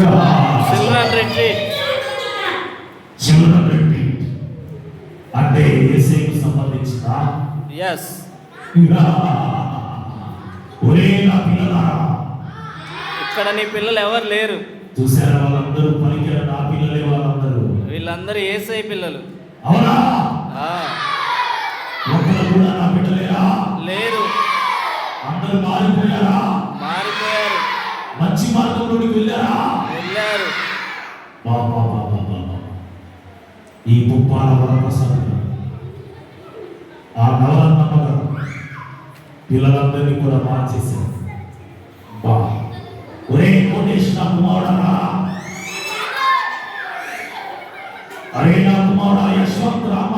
Children retreat. Children retreat అంటే యేసుకు సంబంధించిన yes ఒరే నా పిల్లలారా, ఇక్కడ నీ పిల్లలు ఎవరు లేరు. చూసారా వాళ్ళందరూ పలికిన నా పిల్లలే వాళ్ళందరూ. వీళ్ళందరూ యేసయ్య పిల్లలు. అవునా? ఒక్కరు కూడా నా బిడ్డలేరా? లేరు. అందరూ మారిపోయారా? మారిపోయారు. మంచి మార్గంలోకి వెళ్ళారా? వెళ్ళారు. ఈ పుప్పాల వరప్రసాద్ ఆ నవరత్నమ్మ గారు పిల్లలందరినీ కూడా మార్చేశారు. ఒరే కోటేష్ నా కుమారుడా, అరే నా కుమారుడా యశ్వంత్ రామ,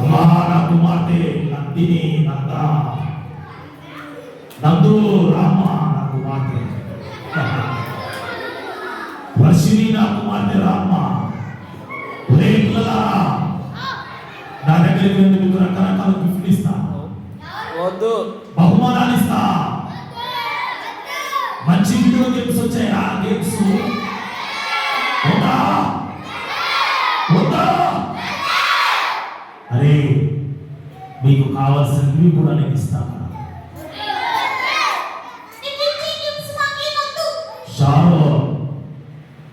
అమ్మా నా కుమార్తె నందిని నంద, నందు రామ నా కుమార్తె, వర్షిణి నా కుమార్తె రామ. ఒరే పిల్లలారా, నా దగ్గరికి వెళ్ళి మీకు రకరకాల గిఫ్ట్ ఇస్తా. వద్దు. బహుమానాలు ఇస్తా. మంచి వీడియో గేమ్స్ వచ్చాయా? గేమ్స్ అరే మీకు కావాల్సినవి కూడా నేను ఇస్తాను. షారో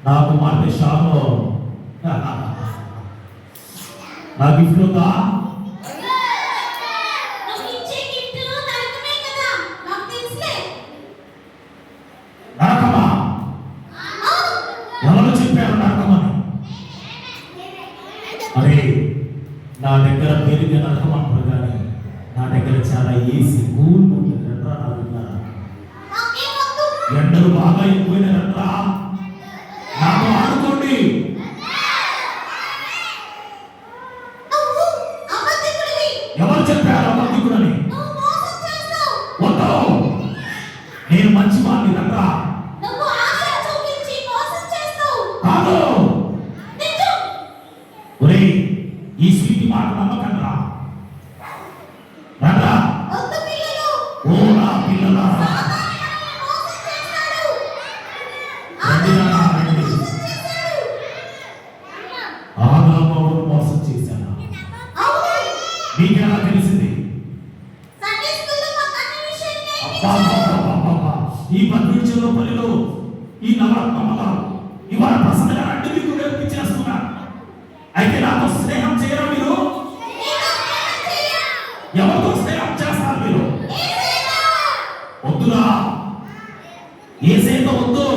నా కుమార్తె షారో, నా గిఫ్ట్ ఉందా? నరకమా? ఎవరు చెప్పారు నరకమని? అరే నా దగ్గర పేరుగా నరకం అంటారు కానీ నా దగ్గర చాలా ఏసీ కూల్ ఉంటుంది. ఎండలు బాగా ఎక్కువైనారంటరా, నాతో ఆడుకోండి. ఎవరు చెప్పారు అబద్ధికుడని? వద్దు, నేను మంచి వాడిని రండ్రా. కాదు, ఒరే ఈ స్వీట్ మాట నమ్మకండ్రా. రండ్రా. ఓ నా పిల్లలారా, ఆదాము మోసం చేశాను. మీకెలా తెలిసింది? ఈ పద్మించలో పనిలో ఈ నవరత్నమ్మగా ఇవాళ ప్రసన్నగా అడ్డు మీకు నేర్పించేస్తున్నా. అయితే నాతో స్నేహం చేయరా మీరు? ఎవరితో స్నేహం చేస్తారు మీరు? వద్దురా, ఏసేతో వద్దు.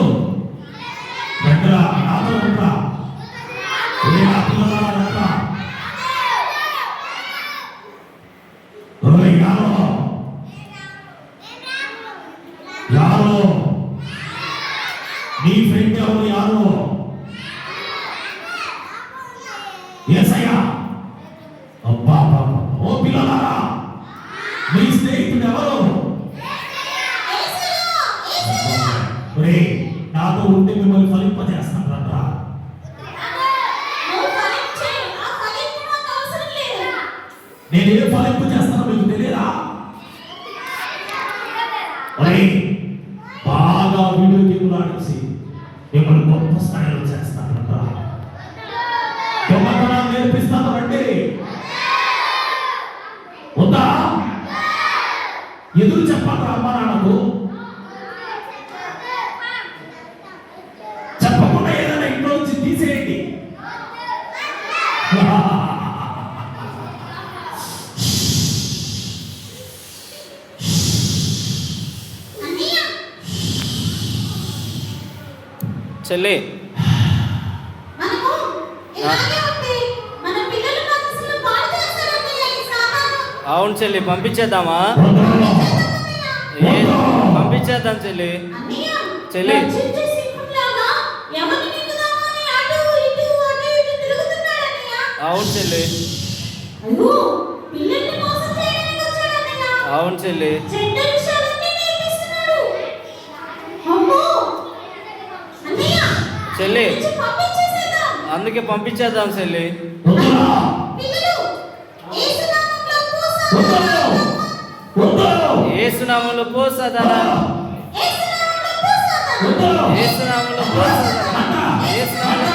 రండిరా, నాతో రండిరా. యారో నీ ఫ్రెండ్ ఎవరు? యారో యేసయ్యా. అబ్బా ఓ పిల్లలారా, మీ స్నేహితుడు ఎవరు? నాతో ఉంటే మిమ్మల్ని ఫలింపజేస్తాను. రండ్రా. నేను ఏ ఫలింపు చేస్తానో మీకు తెలియదా? బాగా వీడియో గేమ్లు ఆడించి మిమ్మల్ని గొప్ప స్థాయిలో చేస్తాను. దొంగతనాలు నేర్పిస్తాను. రండి. వద్దా? ఎదురు చెప్పాలి అమ్మా నాన్నకు. చెప్పకుండా ఏదైనా ఇంట్లో నుంచి తీసేయండి. చెల్లి, అవును చెల్లి, పంపించేద్దామా? పంపించేద్దాం చెల్లి. చెల్లి అవును చెల్లి, అవును చెల్లి. చెల్లి అందుకే పంపించేద్దాం చెల్లి. ఏసునామములో పో సాతానా ఏసునామములో పో సాతానా ఏసునామములో